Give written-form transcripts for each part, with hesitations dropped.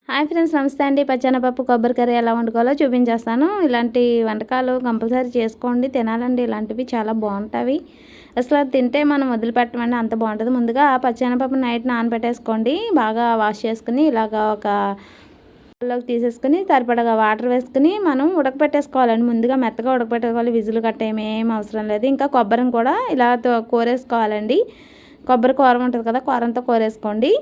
Hi friends, నమస్తే అండి. పచ్చెనపప్పు కొబ్బరి కర్రీ ఎలా వండుకోవాలో చూపించేస్తాను. ఇలాంటి వంటకాలు కంపల్సరీ చేసుకోండి, తినాలండి. ఇలాంటివి చాలా బాగుంటాయి. అసలు అది తింటే మనం వదిలిపెట్టమండి, అంత బాగుంటుంది. ముందుగా పచ్చెనపప్పు నైట్ నానబెట్టేసుకోండి. బాగా వాష్ చేసుకుని ఇలాగా ఒక లోకి తీసేసుకుని సరిపడగా వాటర్ వేసుకుని మనం ఉడకపెట్టేసుకోవాలండి. ముందుగా మెత్తగా ఉడకపెట్టుకోవాలి. విజులు గట్ట ఏం అవసరం లేదు. ఇంకా కొబ్బరిని కూడా ఇలా కోరేసుకోవాలండి. కొబ్బరి కూర ఉంటుంది కదా, కూరంతో కోరేసుకోండి.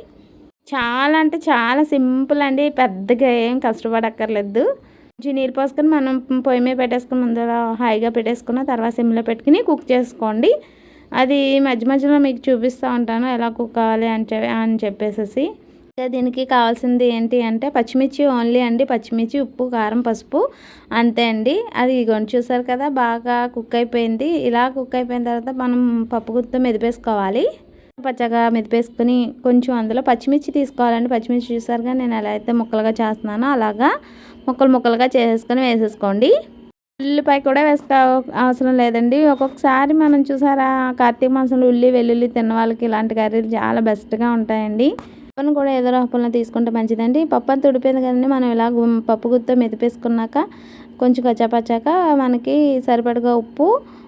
చాలా అంటే చాలా సింపుల్ అండి. పెద్దగా ఏం కష్టపడక్కర్లేదు. కొంచెం నీళ్ళు పోసుకొని మనం పొయ్యి మీద పెట్టేసుకుని ముందర హైగా పెట్టేసుకున్న తర్వాత సిమ్లో పెట్టుకుని కుక్ చేసుకోండి. అది మధ్య మధ్యలో మీకు చూపిస్తూ ఉంటాను ఎలా కుక్ కావాలి అని చెప్పేసి. దీనికి కావాల్సింది ఏంటి అంటే పచ్చిమిర్చి ఓన్లీ అండి. పచ్చిమిర్చి, ఉప్పు, కారం, పసుపు, అంతే అండి. అది ఇగోండి, చూసారు కదా, బాగా కుక్ అయిపోయింది. ఇలా కుక్ అయిపోయిన తర్వాత మనం పప్పు గుత్తితో మెదిపేసుకోవాలి. పచ్చగా మెదిపేసుకుని కొంచెం అందులో పచ్చిమిర్చి తీసుకోవాలండి. పచ్చిమిర్చి చూసారుగా నేను ఎలా అయితే ముక్కలుగా చేస్తున్నానో అలాగా ముక్కలుగా చేసేసుకొని వేసేసుకోండి. ఉల్లిపాయ కూడా అవసరం లేదండి. ఒక్కొక్కసారి మనం చూసారా, కార్తీక మాసంలో వెల్లుల్లి తిన్న వాళ్ళకి ఇలాంటి కర్రీలు చాలా బెస్ట్గా ఉంటాయండి. పప్పును కూడా ఏదో రకంలో తీసుకుంటే మంచిదండి. పప్పు అంతా ఉడిపోయింది కదండి. మనం ఇలా పప్పు గుత్తితో మెదిపేసుకున్నాక కొంచెం కచ్చాపచ్చాక మనకి సరిపడగా ఉప్పు,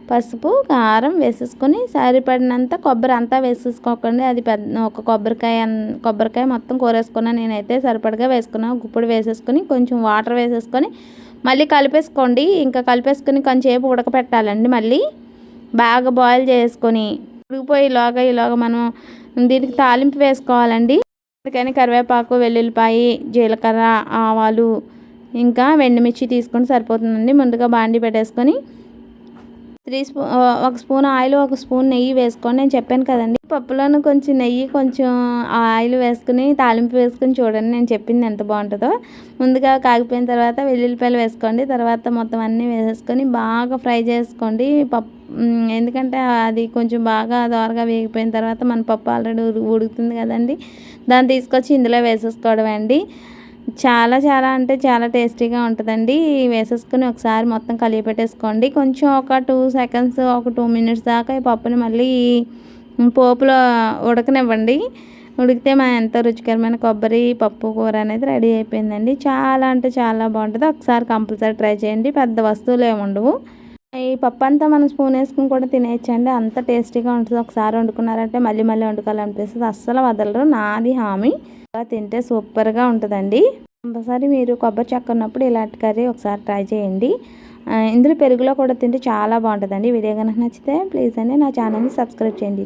పసుపు, కారం వేసేసుకొని సరిపడినంత కొబ్బరి అంతా వేసేసుకోకండి. అది ఒక కొబ్బరికాయ మొత్తం కోరేసుకున్నాను నేనైతే. సరిపడగా వేసుకున్నాను. గుప్పుడు వేసేసుకొని కొంచెం వాటర్ వేసేసుకొని మళ్ళీ కలిపేసుకోండి. ఇంకా కలిపేసుకొని కొంచెంసేపు ఉడకపెట్టాలండి. మళ్ళీ బాగా బాయిల్ చేసుకొని ఈలోగా మనం దీనికి తాలింపు వేసుకోవాలండి. అందుకని కరివేపాకు, వెల్లుల్లిపాయి, జీలకర్ర, ఆవాలు, ఇంకా ఎండుమిర్చి తీసుకొని సరిపోతుందండి. ముందుగా బాండి పెట్టేసుకొని ఒక స్పూన్ ఆయిల్, ఒక స్పూన్ నెయ్యి వేసుకోండి. నేను చెప్పాను కదండి, పప్పులోను కొంచెం నెయ్యి, కొంచెం ఆయిల్ వేసుకుని తాలింపు వేసుకుని చూడండి నేను చెప్పింది ఎంత బాగుంటుందో. ముందుగా కాగిపోయిన తర్వాత వెల్లుల్లిపాయలు వేసుకోండి. తర్వాత మొత్తం అన్నీ వేసేసుకొని బాగా ఫ్రై చేసుకోండి. ఎందుకంటే అది కొంచెం బాగా దోరగా వేగిపోయిన తర్వాత మన పప్పు ఆల్రెడీ ఉడుకుతుంది కదండి, దాన్ని తీసుకొచ్చి ఇందులో వేసేసుకోవడం అండి. చాలా చాలా అంటే చాలా టేస్టీగా ఉంటుందండి. వేసేసుకుని ఒకసారి మొత్తం కలిపి పెట్టేసుకోండి. కొంచెం ఒక 2 సెకండ్స్, ఒక 2 మినిట్స్ దాకా ఈ పప్పుని మళ్ళీ పోపులో ఉడకనివ్వండి. ఉడికితే మన ఎంతో రుచికరమైన కొబ్బరి పప్పు కూర అనేది రెడీ అయిపోయిందండి. చాలా అంటే చాలా బాగుంటుంది. ఒకసారి కంపల్సరీ ట్రై చేయండి. పెద్ద వస్తువులు ఏమి ఉండవు. ఈ పప్పు అంతా మనం స్పూన్ వేసుకుని కూడా తినేయచ్చండి. అంత టేస్టీగా ఉంటుంది. ఒకసారి వండుకున్నారంటే మళ్ళీ మళ్ళీ వండుకోవాలనిపిస్తుంది. అస్సలు వదలరు, నాది హామీ. తింటే సూపర్గా ఉంటుందండి. కంపల్సరీ మీరు కొబ్బరి చెక్క ఉన్నప్పుడు ఇలాంటి కర్రీ ఒకసారి ట్రై చేయండి. ఇందులో పెరుగులో కూడా తింటే చాలా బాగుంటుందండి. వీడియో కనుక నచ్చితే ప్లీజ్ అండి నా ఛానల్ని సబ్స్క్రైబ్ చేయండి.